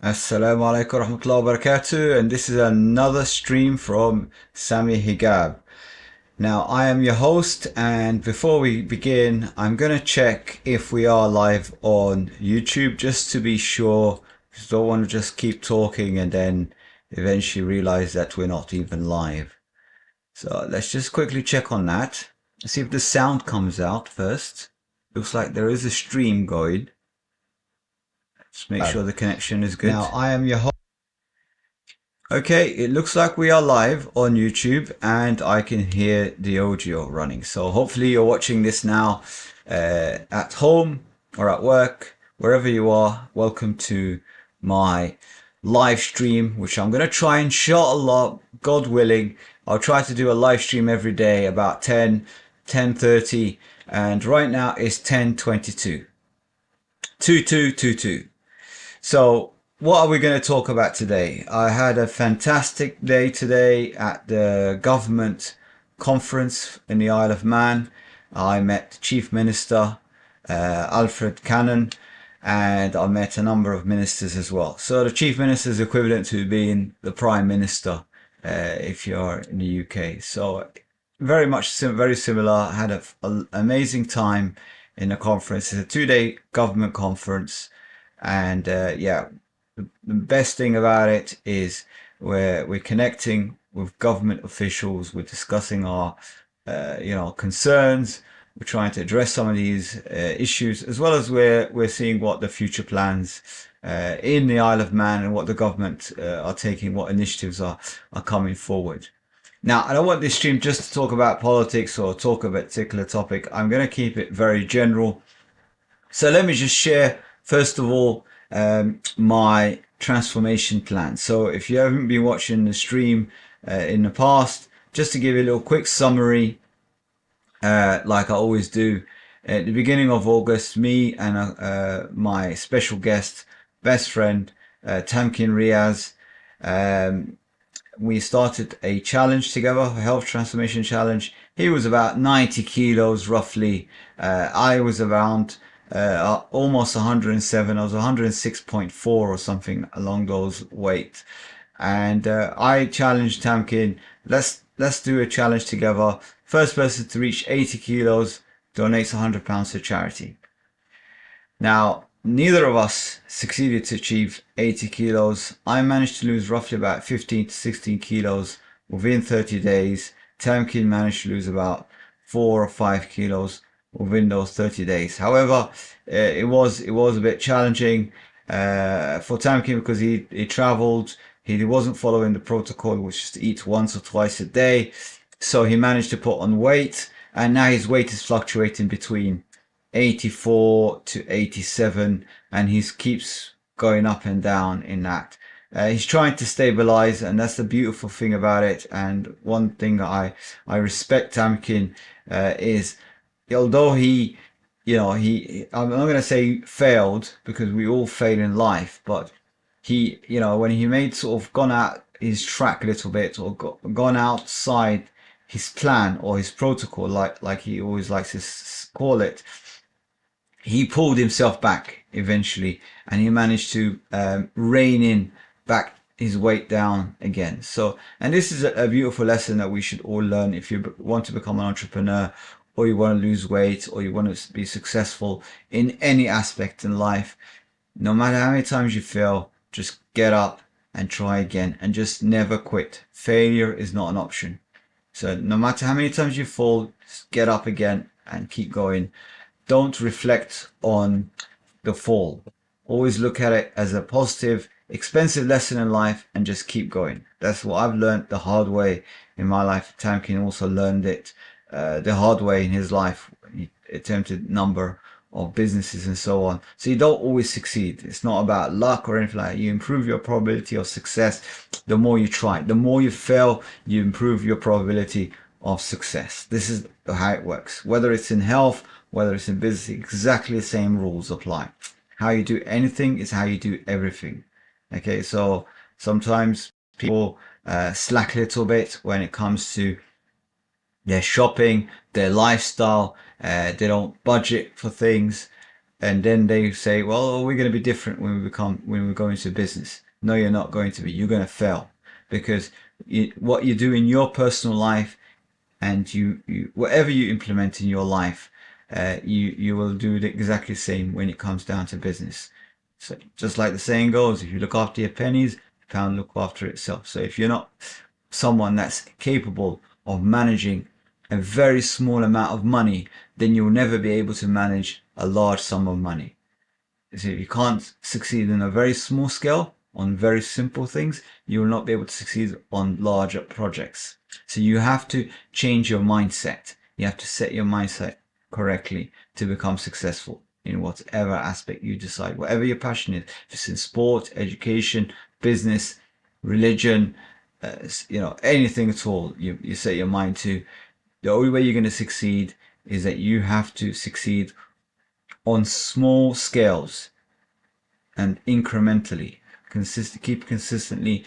Assalamu alaikum warahmatullahi wabarakatuh, and this is another stream from Sammy Hegab. Now, I am your host, and before we begin, I'm going to check if we are live on YouTube just to be sure. Because I don't want to just keep talking and then eventually realize that we're not even live. So let's just quickly check on that. See if the sound comes out first. Looks like there is a stream going. Just make sure the connection is good. Now, I am your host. Okay, it looks like we are live on YouTube and I can hear the audio running. So hopefully you're watching this now at home or at work, wherever you are. Welcome to my live stream, which I'm going to try, inshallah, God willing. I'll try to do a live stream every day about 10:30, and right now it's 10:22. 2222. So, what are we going to talk about today? I had a fantastic day today at the government conference in the Isle of Man. I met the Chief Minister, Alfred Cannon, and I met a number of ministers as well. So the Chief Minister is equivalent to being the Prime Minister if you're in the UK. So very much very similar. I had an amazing time in the conference. It's a 2-day government conference. And yeah, the best thing about it is we're connecting with government officials. We're discussing our concerns. We're trying to address some of these issues, as well as we're seeing what the future plans in the Isle of Man and what the government are taking, what initiatives are coming forward. Now, I don't want this stream just to talk about politics or talk about a particular topic. I'm going to keep it very general. So let me just share, first of all, my transformation plan. So if you haven't been watching the stream in the past, just to give you a little quick summary, like I always do, at the beginning of August, me and my special guest, best friend, Tamkin Riaz, we started a challenge together, a health transformation challenge. He was about 90 kilos roughly. I was around almost 107. I was 106.4 or something along those weight. And I challenged Tamkin, let's do a challenge together. First person to reach 80 kilos donates £100 to charity. Now, neither of us succeeded to achieve 80 kilos. I managed to lose roughly about 15 to 16 kilos within 30 days. Tamkin managed to lose about 4 or 5 kilos within those 30 days. However, it was a bit challenging for Tamkin because he traveled. He wasn't following the protocol, which is to eat once or twice a day. So he managed to put on weight, and now his weight is fluctuating between 84 to 87, and he keeps going up and down in that. He's trying to stabilize, and that's the beautiful thing about it. And one thing I respect Tamkin is, although I'm not going to say failed, because we all fail in life, but when he made sort of gone out his track a little bit, or gone outside his plan or his protocol, like he always likes to call it, he pulled himself back eventually, and he managed to rein in back his weight down again. So, and this is a beautiful lesson that we should all learn if you want to become an entrepreneur, or you want to lose weight, or you want to be successful in any aspect in life. No matter how many times you fail, just get up and try again, and just never quit. Failure is not an option. So no matter how many times you fall, just get up again and keep going. Don't reflect on the fall. Always look at it as a positive, expensive lesson in life, and just keep going. That's what I've learned the hard way in my life. Tamkin also learned it the hard way in his life. He attempted a number of businesses and so on. So you don't always succeed. It's not about luck or anything like that. You improve your probability of success the more you try. The more you fail, you improve your probability of success. This is how it works. Whether it's in health, whether it's in business, exactly the same rules apply. How you do anything is how you do everything. Okay, so sometimes people slack a little bit when it comes to their shopping, their lifestyle. They don't budget for things. And then they say, well, we're going to be different when we go into business. No, you're not going to be. You're going to fail because what you do in your personal life and whatever you implement in your life, you will do exactly the same when it comes down to business. So just like the saying goes, if you look after your pennies, the pound look after itself. So if you're not someone that's capable of managing a very small amount of money, then you'll never be able to manage a large sum of money. So if you can't succeed in a very small scale on very simple things, you will not be able to succeed on larger projects. So you have to change your mindset. You have to set your mindset correctly to become successful in whatever aspect you decide, whatever your passion is. If it's in sport, education, business, religion, anything at all, you set your mind to. The only way you're going to succeed is that you have to succeed on small scales and incrementally. Keep consistently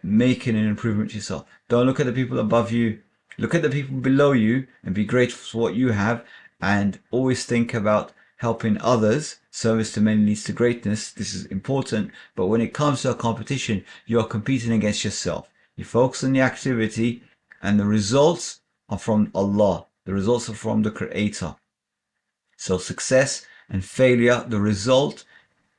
making an improvement to yourself. Don't look at the people above you. Look at the people below you and be grateful for what you have, and always think about helping others. Service to men leads to greatness. This is important. But when it comes to a competition, you are competing against yourself. You focus on the activity, and the results are from Allah. The results are from the Creator. So success and failure, the result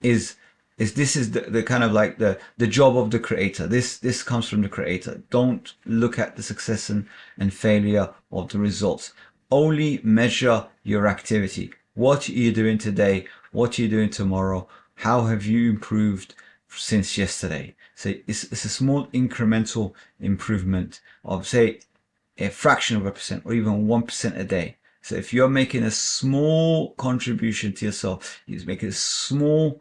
is this is the kind of like the job of the creator. This comes from the creator. Don't look at the success and failure of the results. Only measure your activity. What are you doing today? What are you doing tomorrow? How have you improved since yesterday? So it's a small incremental improvement of, say, a fraction of a percent or even 1% a day. So if you're making a small contribution to yourself, you're making a small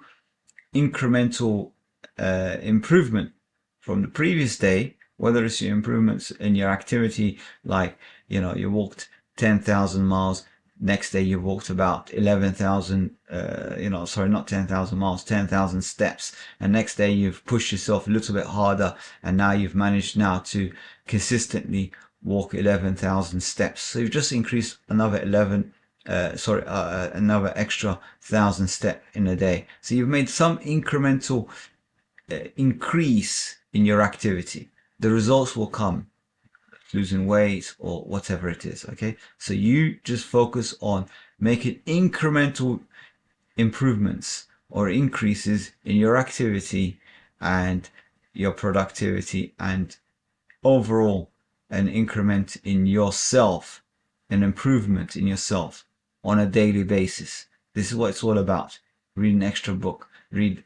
incremental improvement from the previous day, whether it's your improvements in your activity, like, you walked 10,000 miles, next day you walked about 11,000, sorry, not 10,000 miles, 10,000 steps. And next day you've pushed yourself a little bit harder, and now you've managed now to consistently walk 11,000 steps. So you've just increased another another extra 1,000 step in a day. So you've made some incremental increase in your activity. The results will come, losing weight or whatever it is. Okay. So you just focus on making incremental improvements or increases in your activity and your productivity, and overall an increment in yourself, an improvement in yourself on a daily basis. This is what it's all about. Read an extra book, you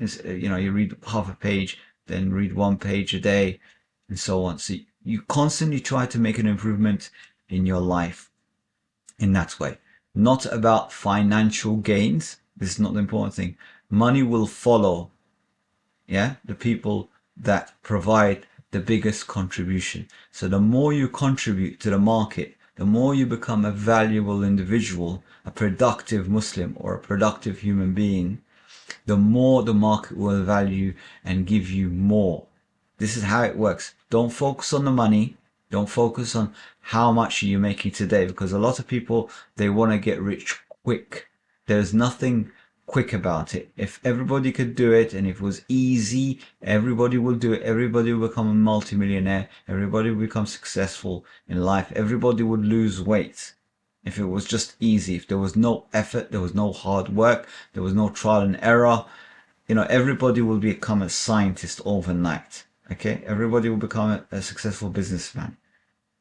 read half a page, then read 1 page a day, and so on. So you constantly try to make an improvement in your life in that way. Not about financial gains. This is not the important thing. Money will follow, the people that provide the biggest contribution. So the more you contribute to the market, the more you become a valuable individual, a productive Muslim or a productive human being, the more the market will value and give you more. This is how it works. Don't focus on the money. Don't focus on how much you're making today, because a lot of people, they want to get rich quick. There's nothing quick about it. If everybody could do it and if it was easy, everybody will do it. Everybody will become a multimillionaire. Everybody will become successful in life. Everybody would lose weight if it was just easy. If there was no effort, there was no hard work, there was no trial and error, everybody will become a scientist overnight. Okay, everybody will become a successful businessman.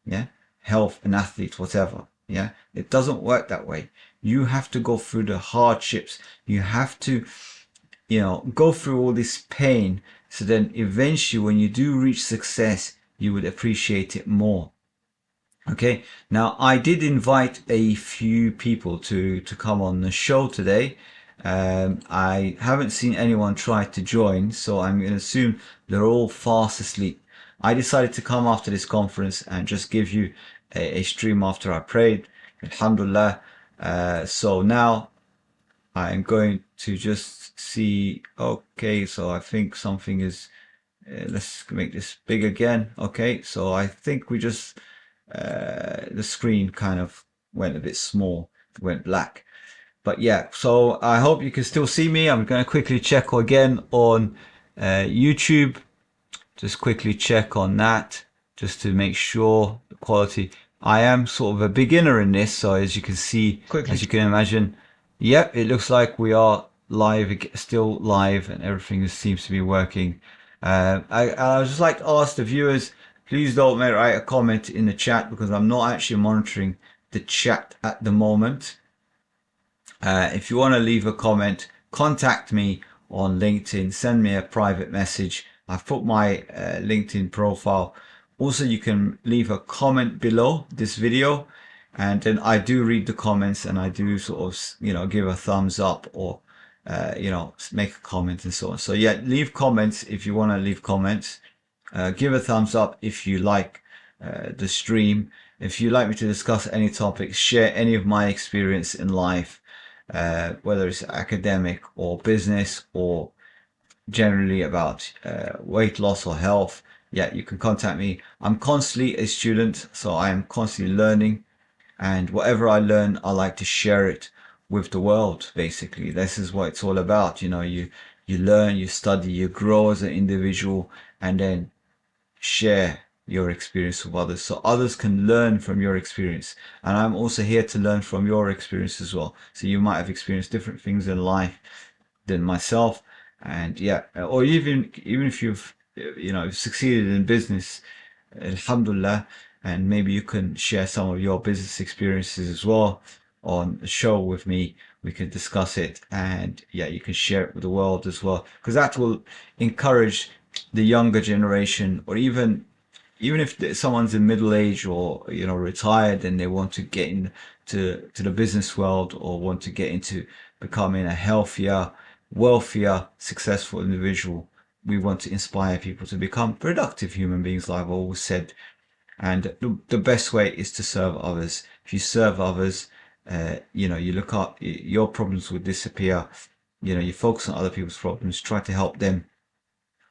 Yeah, health, an athlete, whatever. Yeah, it doesn't work that way. You have to go through the hardships. You have to, go through all this pain. So then eventually when you do reach success, you would appreciate it more. Okay. Now I did invite a few people to come on the show today. I haven't seen anyone try to join, so I'm going to assume they're all fast asleep. I decided to come after this conference and just give you a stream after I prayed. Alhamdulillah. So now I'm going to just see. Okay, so I think something is. Let's make this big again. Okay, so I think we the screen kind of went a bit small, went black. But yeah, so I hope you can still see me. I'm going to quickly check again on YouTube. Just quickly check on that just to make sure the quality. I am sort of a beginner in this, so as you can see, as you can imagine, yep, it looks like we are live, still live, and everything seems to be working. I would just like to ask the viewers, please don't write a comment in the chat because I'm not actually monitoring the chat at the moment. If you want to leave a comment, contact me on LinkedIn, send me a private message. I've put my LinkedIn profile. Also, you can leave a comment below this video, and then I do read the comments and I do sort of, give a thumbs up or, make a comment and so on. So yeah, leave comments if you want to leave comments. Give a thumbs up if you like the stream. If you'd like me to discuss any topics, share any of my experience in life, whether it's academic or business or generally about weight loss or health, yeah, you can contact me. I'm constantly a student, so I am constantly learning, and whatever I learn, I like to share it with the world. Basically, this is what it's all about. You learn, you study, you grow as an individual, and then share your experience with others so others can learn from your experience. And I'm also here to learn from your experience as well. So you might have experienced different things in life than myself. And yeah, or even if you've succeeded in business, alhamdulillah, and maybe you can share some of your business experiences as well on the show with me. We can discuss it, and yeah, you can share it with the world as well, because that will encourage the younger generation, or even if someone's in middle age or retired and they want to get into the business world or want to get into becoming a healthier, wealthier, successful individual. We want to inspire people to become productive human beings, like I've always said. And the best way is to serve others. If you serve others, you look up, your problems will disappear. You focus on other people's problems, try to help them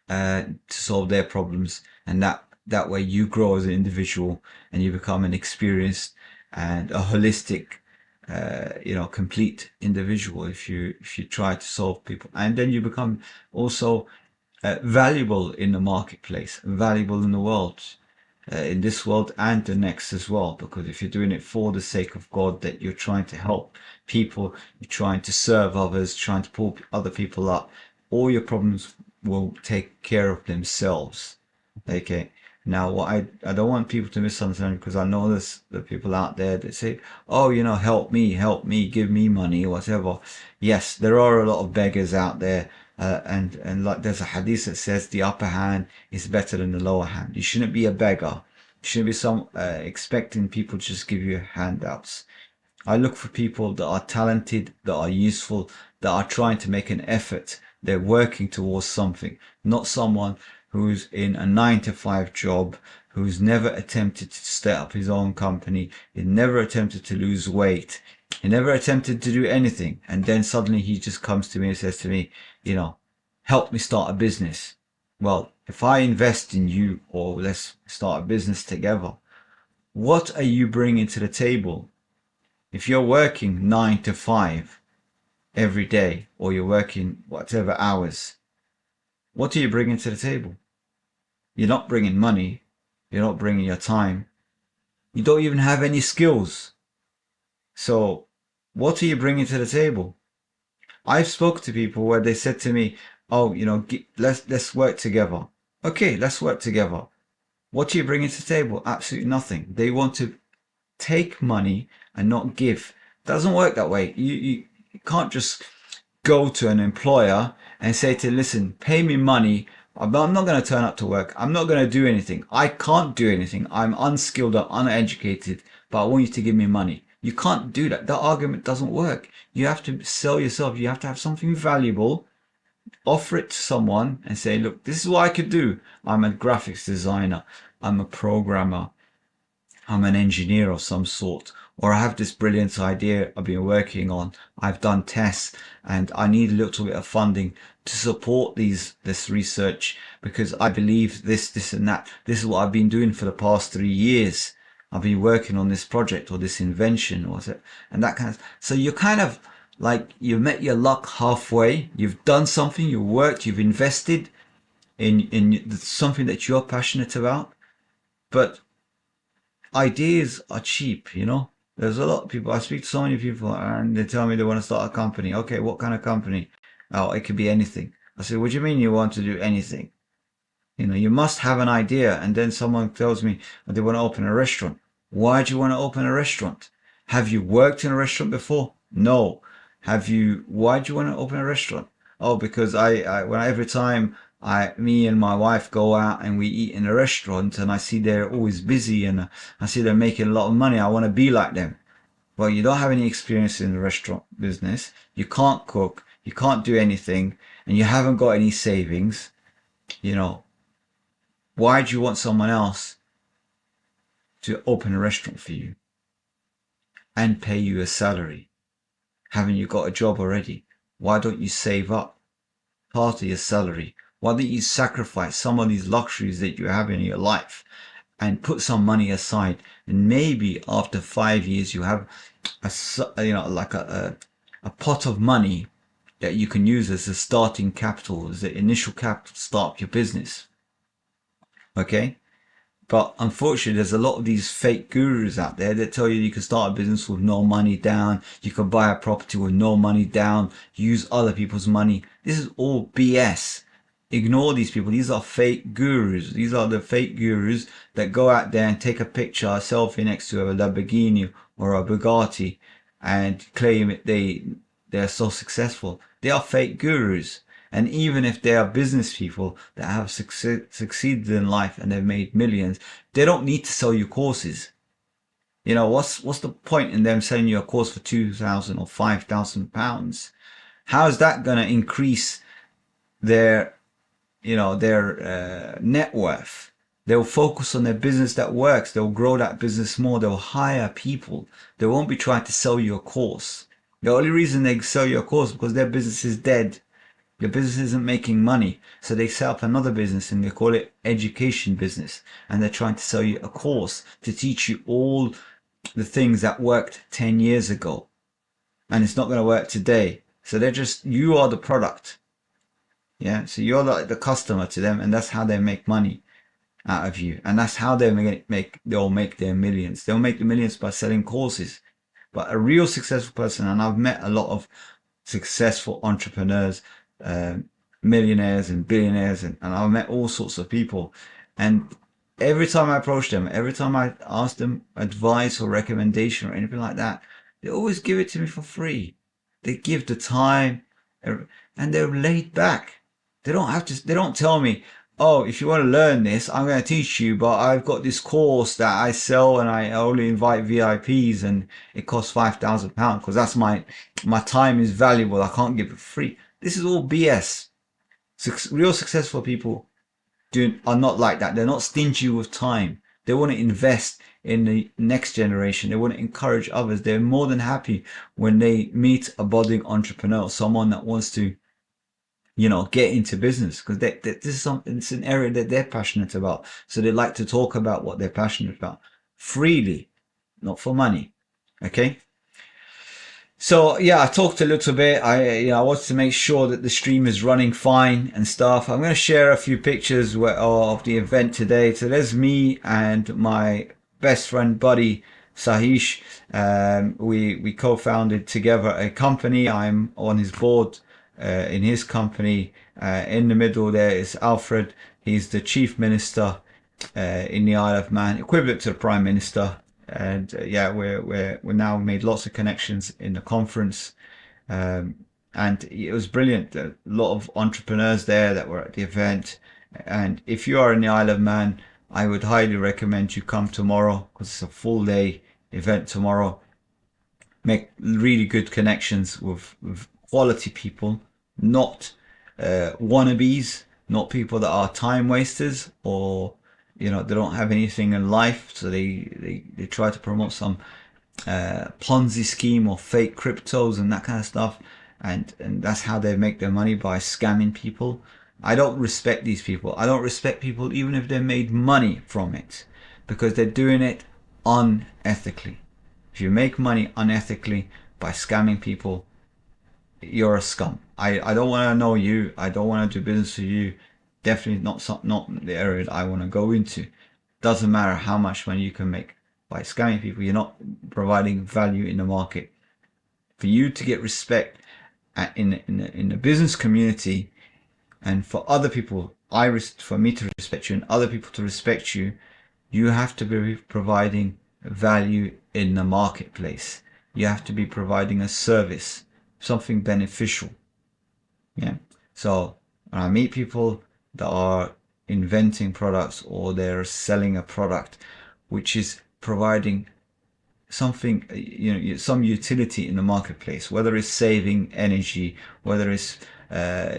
to solve their problems, and that way you grow as an individual and you become an experienced and a holistic, complete individual. If you try to solve people, and then you become also valuable in the marketplace, valuable in the world. In this world and the next as well, because if you're doing it for the sake of God, that you're trying to help people, you're trying to serve others, trying to pull other people up, all your problems will take care of themselves. Okay. Now, what I don't want people to misunderstand, because I know there's the people out there that say, oh, help me, give me money, whatever. Yes, there are a lot of beggars out there. And like there's a hadith that says the upper hand is better than the lower hand. You shouldn't be a beggar. You shouldn't be expecting people to just give you handouts. I look for people that are talented, that are useful, that are trying to make an effort. They're working towards something, not someone who's in a 9-to-5 job, who's never attempted to set up his own company, he never attempted to lose weight, he never attempted to do anything. And then suddenly he just comes to me and says to me, help me start a business. Well, if I invest in you, or let's start a business together, what are you bringing to the table? If you're working 9 to 5 every day, or you're working whatever hours, what are you bringing to the table? You're not bringing money. You're not bringing your time. You don't even have any skills. So what are you bringing to the table? I've spoke to people where they said to me, oh, let's work together. Okay, let's work together. What are you bringing to the table? Absolutely nothing. They want to take money and not give. Doesn't work that way. You can't just go to an employer and say to, listen, pay me money. I'm not going to turn up to work. I'm not going to do anything. I can't do anything. I'm unskilled or uneducated, but I want you to give me money. You can't do that. That argument doesn't work. You have to sell yourself. You have to have something valuable, offer it to someone and say, look, this is what I could do. I'm a graphics designer. I'm a programmer. I'm an engineer of some sort, or I have this brilliant idea I've been working on. I've done tests and I need a little bit of funding to support this research, because I believe this and that. This is what I've been doing for the past 3 years. I've been working on this project or this invention or and that kind of. So you're kind of like you've met your luck halfway. You've done something, you've worked, you've invested in something that you're passionate about. But ideas are cheap, you know? There's a lot of people, I speak to so many people and they tell me they want to start a company. Okay, what kind of company? Oh, it could be anything. I say, what do you mean you want to do anything? You know, you must have an idea. And then someone tells me they want to open a restaurant. Why do you want to open a restaurant? Have you worked in a restaurant before? No. Why do you want to open a restaurant? Oh, because every time me and my wife go out and we eat in a restaurant and I see they're always busy and I see they're making a lot of money. I want to be like them. Well, you don't have any experience in the restaurant business. You can't cook. You can't do anything and you haven't got any savings. You know, why do you want someone else to open a restaurant for you and pay you a salary? Haven't you got a job already? Why don't you save up part of your salary? Why don't you sacrifice some of these luxuries that you have in your life and put some money aside? And maybe after 5 years, you have like a pot of money that you can use as a starting capital, as the initial capital to start your business. Okay? But unfortunately, there's a lot of these fake gurus out there that tell you can start a business with no money down. You can buy a property with no money down, use other people's money. This is all BS. Ignore these people. These are fake gurus. These are the fake gurus that go out there and take a picture, a selfie next to a Lamborghini or a Bugatti and claim they're so successful. They are fake gurus. And even if they are business people that have succeeded in life and they've made millions, they don't need to sell you courses. You know, what's the point in them selling you a course for £2,000 or £5,000? How is that going to increase their net worth? They'll focus on their business that works. They'll grow that business more. They'll hire people. They won't be trying to sell you a course. The only reason they sell you a course is because their business is dead. Your business isn't making money. So they set up another business and they call it education business. And they're trying to sell you a course to teach you all the things that worked 10 years ago. And it's not going to work today. So you are the product. Yeah. So you're like the customer to them. And that's how they make money out of you. And that's how they'll make their millions. They'll make the millions by selling courses. But a real successful person, and I've met a lot of successful entrepreneurs, millionaires and billionaires, and I've met all sorts of people. And every time I approach them, every time I ask them advice or recommendation or anything like that, they always give it to me for free. They give the time and they're laid back. They don't tell me, oh, if you want to learn this, I'm going to teach you, but I've got this course that I sell and I only invite VIPs and it costs £5,000 because that's my time is valuable. I can't give it free. This is all BS. Real successful people are not like that. They're not stingy with time. They want to invest in the next generation. They want to encourage others. They're more than happy when they meet a budding entrepreneur, someone that wants to, get into business, because this is something, it's an area that they're passionate about. So they like to talk about what they're passionate about freely, not for money. Okay. So yeah, I talked a little bit. I wanted to make sure that the stream is running fine and stuff. I'm going to share a few pictures of the event today. So there's me and my best friend buddy Sahish. We co-founded together a company. I'm on his board in his company. In the middle there is Alfred. He's the chief minister in the Isle of Man, equivalent to the prime minister. And we're now made lots of connections in the conference, and it was brilliant. A lot of entrepreneurs there that were at the event. And if you are in the Isle of Man, I would highly recommend you come tomorrow because it's a full day event tomorrow. Make really good connections with quality people, not wannabes, not people that are time wasters or they don't have anything in life, so they try to promote some Ponzi scheme or fake cryptos and that kind of stuff, and that's how they make their money, by scamming people. I don't respect these people. I don't respect people even if they made money from it, because they're doing it unethically. If you make money unethically by scamming people, you're a scum. I don't want to know you. I don't want to do business with you. Definitely not the area that I want to go into. Doesn't matter how much money you can make by scamming people. You're not providing value in the market. For you to get respect in the business community, and for other people, for me to respect you and other people to respect you, you have to be providing value in the marketplace. You have to be providing a service, something beneficial. Yeah. So when I meet people that are inventing products or they're selling a product which is providing something, some utility in the marketplace, whether it's saving energy, whether it's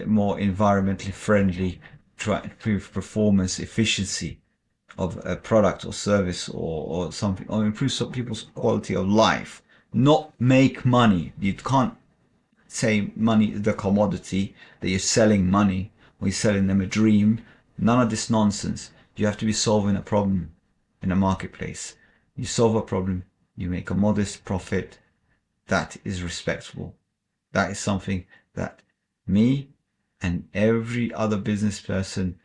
more environmentally friendly, try to improve performance, efficiency of a product or service, or something, or improve some people's quality of life, not make money. You can't say money is the commodity, that you're selling money or you're selling them a dream. None of this nonsense. You have to be solving a problem in a marketplace. You solve a problem, you make a modest profit. That is respectable. That is something that me and every other business person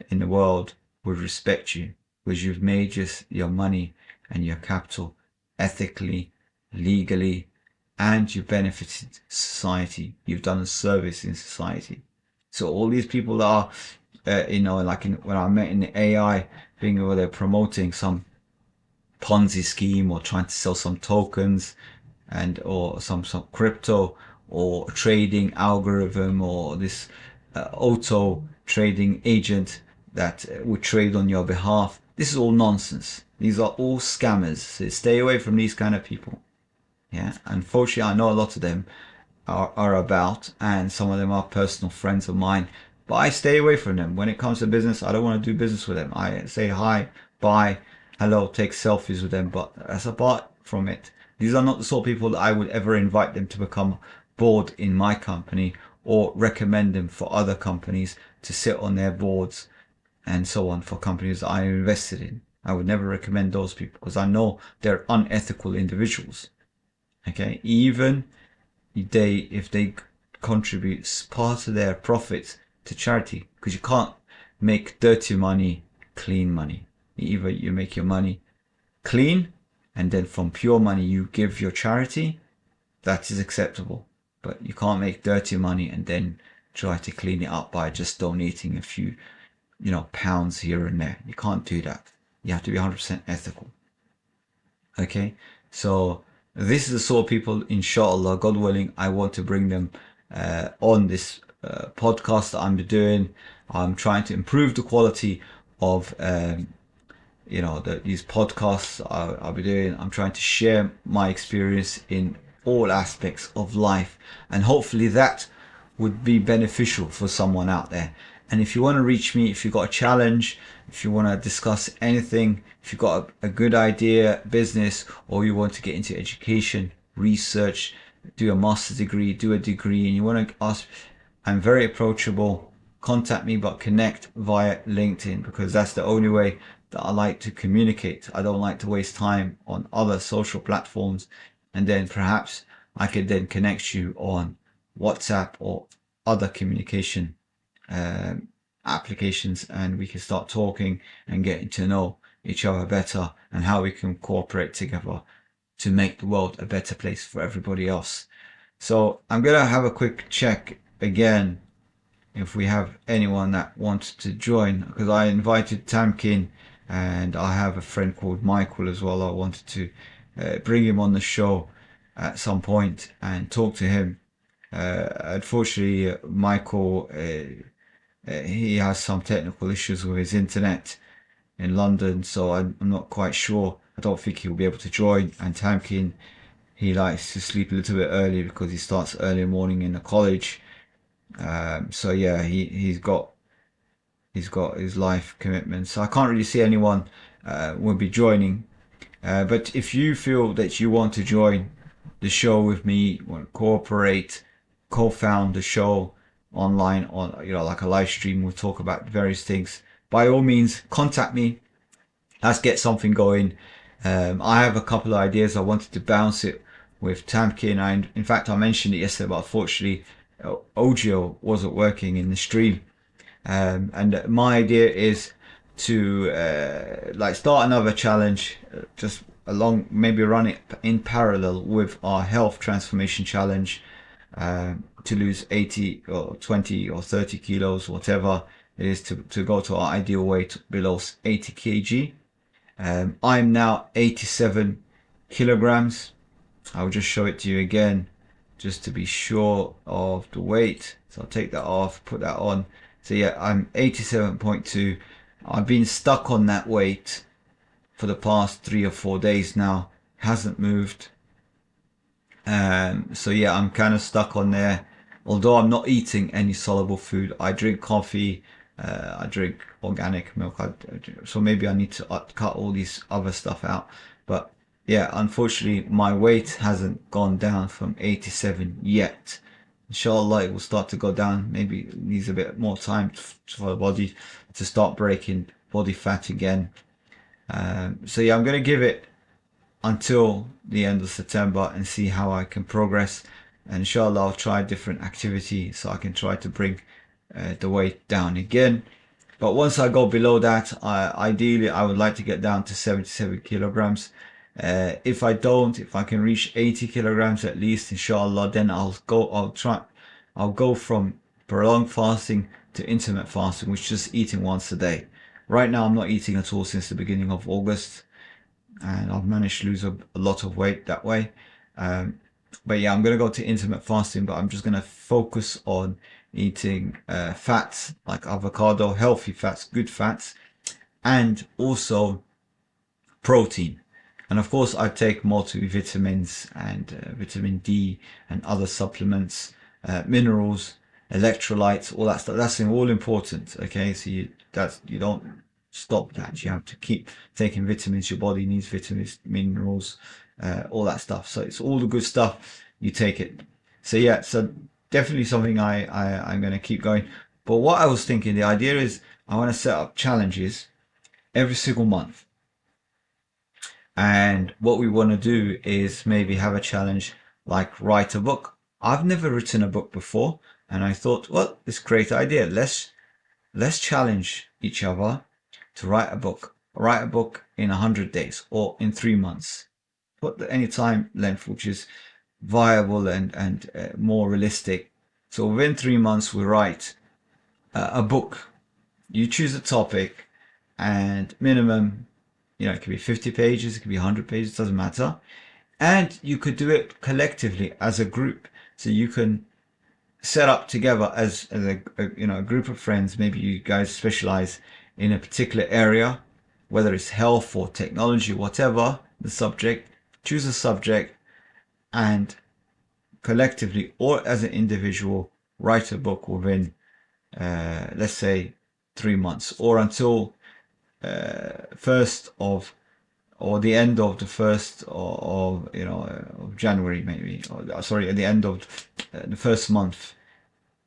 in the world would respect you, because you've made your money and your capital ethically, legally, and you've benefited society. You've done a service in society. So all these people that are, when I met in the AI thing where they're promoting some Ponzi scheme or trying to sell some tokens or some crypto or trading algorithm or this auto trading agent that would trade on your behalf. This is all nonsense. These are all scammers. So stay away from these kind of people. Yeah, unfortunately, I know a lot of them are about, and some of them are personal friends of mine. But I stay away from them. When it comes to business, I don't want to do business with them. I say hi, bye, hello, take selfies with them. But as apart from it, these are not the sort of people that I would ever invite them to become board in my company or recommend them for other companies to sit on their boards and so on for companies that I invested in. I would never recommend those people because I know they're unethical individuals. Okay, even if they contribute part of their profits to charity, because you can't make dirty money clean money. Either you make your money clean and then from pure money you give your charity, that is acceptable. But you can't make dirty money and then try to clean it up by just donating a few, pounds here and there. You can't do that. You have to be 100% ethical. Okay, so this is the sort of people, inshallah, God willing, I want to bring them on this podcast that I'm doing. I'm trying to improve the quality of these podcasts I'll be doing. I'm trying to share my experience in all aspects of life, and hopefully that would be beneficial for someone out there. And if you want to reach me, if you've got a challenge, if you want to discuss anything, if you've got a good idea, business, or you want to get into education, research, do a master's degree, do a degree, and you want to ask, I'm very approachable. Contact me, but connect via LinkedIn, because that's the only way that I like to communicate. I don't like to waste time on other social platforms, and then perhaps I could then connect you on WhatsApp or other communication applications, and we can start talking and getting to know each other better and how we can cooperate together to make the world a better place for everybody else. So I'm going to have a quick check again if we have anyone that wants to join, because I invited Tamkin and I have a friend called Michael as well. I wanted to bring him on the show at some point and talk to him. Unfortunately, Michael, he has some technical issues with his internet in London, so I'm not quite sure. I don't think he'll be able to join. And Tamkin, he likes to sleep a little bit early because he starts early morning in the college. So yeah, he's got his life commitments. So I can't really see anyone will be joining. But if you feel that you want to join the show with me, want to cooperate, co-found the show online on like a live stream, we'll talk about various things. By all means, contact me. Let's get something going. I have a couple of ideas. I wanted to bounce it with Tamkin. In fact, I mentioned it yesterday, but unfortunately, audio wasn't working in the stream. And my idea is to like start another challenge, just along, maybe run it in parallel with our health transformation challenge, to lose 80 or 20 or 30 kilos, whatever it is, to go to our ideal weight below 80 kg. I'm now 87 kilograms. I'll just show it to you again just to be sure of the weight. So I'll take that off, put that on. So yeah, I'm 87.2. I've been stuck on that weight for the past 3 or 4 days now. Hasn't moved. So yeah, I'm kind of stuck on there. Although I'm not eating any soluble food, I drink coffee, I drink organic milk. So maybe I need to cut all these other stuff out. But yeah, unfortunately, my weight hasn't gone down from 87 yet. Inshallah, it will start to go down. Maybe it needs a bit more time for the body to start breaking body fat again. So yeah, I'm going to give it until the end of September and see how I can progress. And inshallah, I'll try different activity so I can try to bring the weight down again. But once I go below that, ideally I would like to get down to 77 kilograms. If I can reach 80 kilograms at least, inshallah, then I'll go from prolonged fasting to intermittent fasting, which is just eating once a day. Right now, I'm not eating at all since the beginning of August, and I've managed to lose a lot of weight that way. But yeah, I'm going to go to intermittent fasting, but I'm just going to focus on eating fats like avocado, healthy fats, good fats, and also protein. And of course, I take multivitamins and vitamin D and other supplements, minerals, electrolytes, all that stuff. That's all important. Okay, so you don't stop that. You have to keep taking vitamins. Your body needs vitamins, minerals, all that stuff. So it's all the good stuff. You take it. So yeah, so definitely something I'm going to keep going. But what I was thinking, the idea is I want to set up challenges every single month. And what we want to do is maybe have a challenge like write a book. I've never written a book before, and I thought, well, it's a great idea. Let's challenge each other to write a book. Write a book in 100 days or in 3 months. Put any time length which is viable and more realistic. So within 3 months, we write a book. You choose a topic, and minimum, it could be 50 pages, it could be 100 pages, doesn't matter. And you could do it collectively as a group. So you can set up together as a group of friends. Maybe you guys specialize in a particular area, whether it's health or technology, whatever the subject. Choose a subject and collectively or as an individual write a book within, let's say, 3 months or until first of or the end of the first of January, maybe, or sorry, at the end of the first month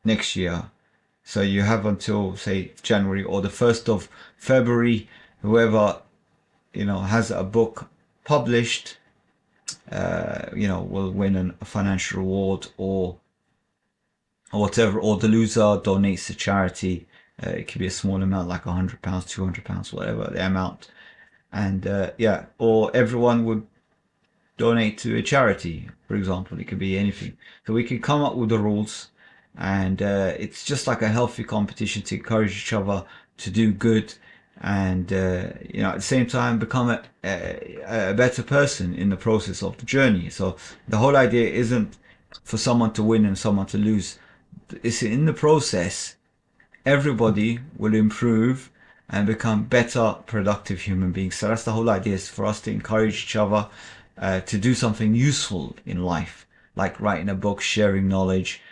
next year. So you have until, say, January or the 1st of February. Whoever has a book published will win a financial reward or whatever, or the loser donates to charity. It could be a small amount, like £100, £200, whatever the amount. And or everyone would donate to a charity, for example. It could be anything. So we can come up with the rules, and it's just like a healthy competition to encourage each other to do good, and at the same time become a better person in the process of the journey. So the whole idea isn't for someone to win and someone to lose. It's in the process, everybody will improve and become better, productive human beings. So that's the whole idea, is for us to encourage each other to do something useful in life, like writing a book, sharing knowledge,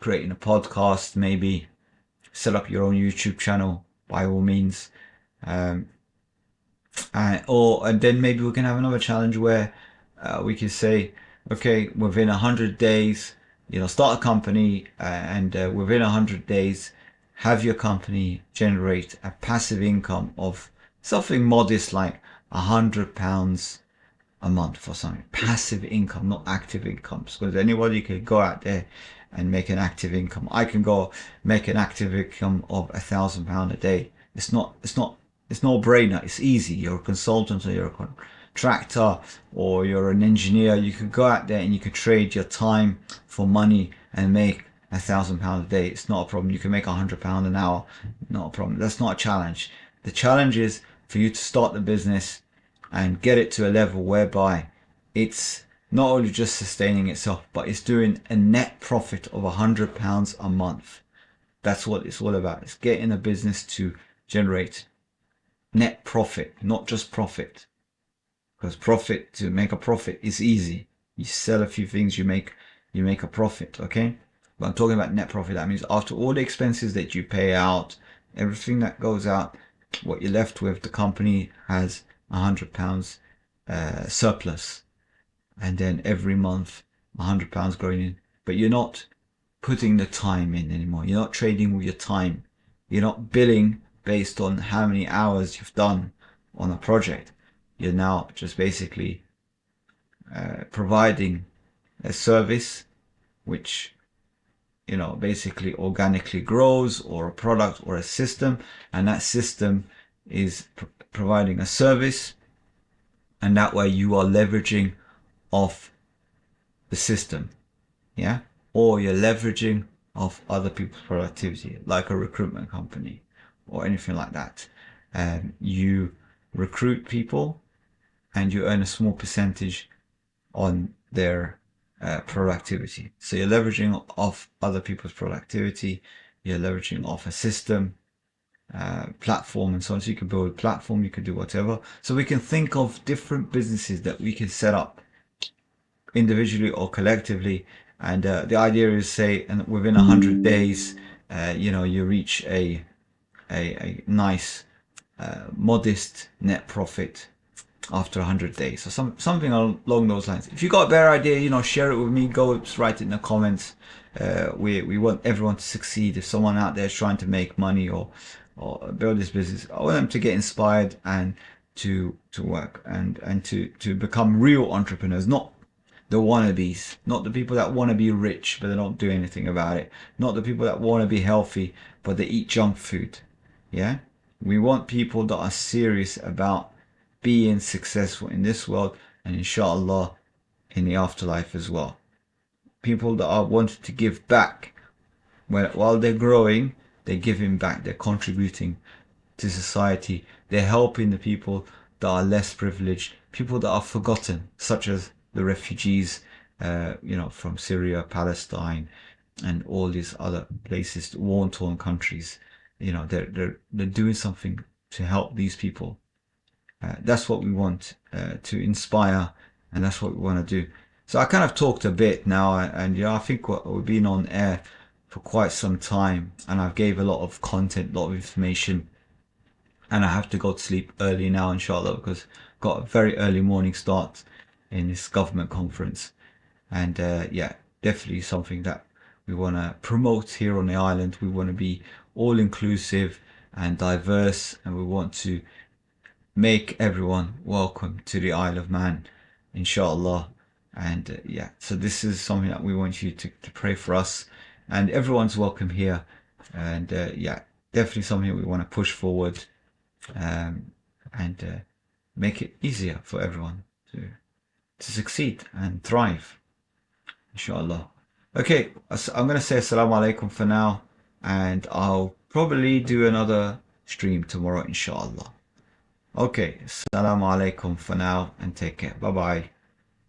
creating a podcast, maybe set up your own YouTube channel by all means. And then maybe we can have another challenge where we can say, okay, within 100 days, start a company, and within 100 days, have your company generate a passive income of something modest like £100 a month or something. Passive income, not active income. Because anybody can go out there and make an active income. I can go make an active income of £1,000 a day. It's no brainer. It's easy. You're a consultant or you're a contractor or you're an engineer. You could go out there and you could trade your time for money and make £1,000 a day. It's not a problem. You can make £100 an hour. Not a problem. That's not a challenge. The challenge is for you to start the business and get it to a level whereby it's not only just sustaining itself, but it's doing a net profit of £100 a month. That's what it's all about. It's getting a business to generate net profit, not just profit. Because profit, to make a profit is easy. You sell a few things, you make a profit, okay? But I'm talking about net profit. That means after all the expenses that you pay out, everything that goes out, what you're left with, the company has £100 surplus, and then every month £100 going in. But you're not putting the time in anymore. You're not trading with your time. You're not billing based on how many hours you've done on a project. You're now just basically providing a service which, you know, basically organically grows, or a product or a system, and that system is providing a service, and that way you are leveraging off the system, yeah, or you're leveraging off other people's productivity, like a recruitment company or anything like that. You recruit people and you earn a small percentage on their productivity. So you're leveraging off other people's productivity, you're leveraging off a system, platform, and so on. So you can build a platform, you can do whatever. So we can think of different businesses that we can set up individually or collectively. And the idea is, say, and within 100 days, you know, you reach a nice, modest net profit after 100 days, or something along those lines. If you got a better idea, you know, share it with me. Go write it in the comments. We want everyone to succeed. If someone out there is trying to make money or build this business, I want them to get inspired and to work and to become real entrepreneurs, not the wannabes, not the people that want to be rich but they don't do anything about it, not the people that want to be healthy but they eat junk food. Yeah, we want people that are serious about being successful in this world and inshallah in the afterlife as well. People that are wanting to give back. While they're growing, they're giving back, they're contributing to society, they're helping the people that are less privileged, people that are forgotten, such as the refugees, you know, from Syria, Palestine, and all these other places, war-torn countries. You know, they're doing something to help these people. That's what we want to inspire, and that's what we want to do. So I kind of talked a bit now, and you know, I think we've been on air for quite some time, and I've gave a lot of content, a lot of information, and I have to go to sleep early now, inshallah, because I've got a very early morning start in this government conference. And yeah, definitely something that we want to promote here on the island. We want to be all inclusive and diverse, and we want to make everyone welcome to the Isle of Man, inshallah. And yeah, so this is something that we want you to pray for us, and everyone's welcome here. And yeah, definitely something we want to push forward, and make it easier for everyone to succeed and thrive, inshallah. Okay, I'm going to say assalamu alaikum for now, and I'll probably do another stream tomorrow, inshallah. Okay, assalamu alaikum for now, and take care. Bye bye.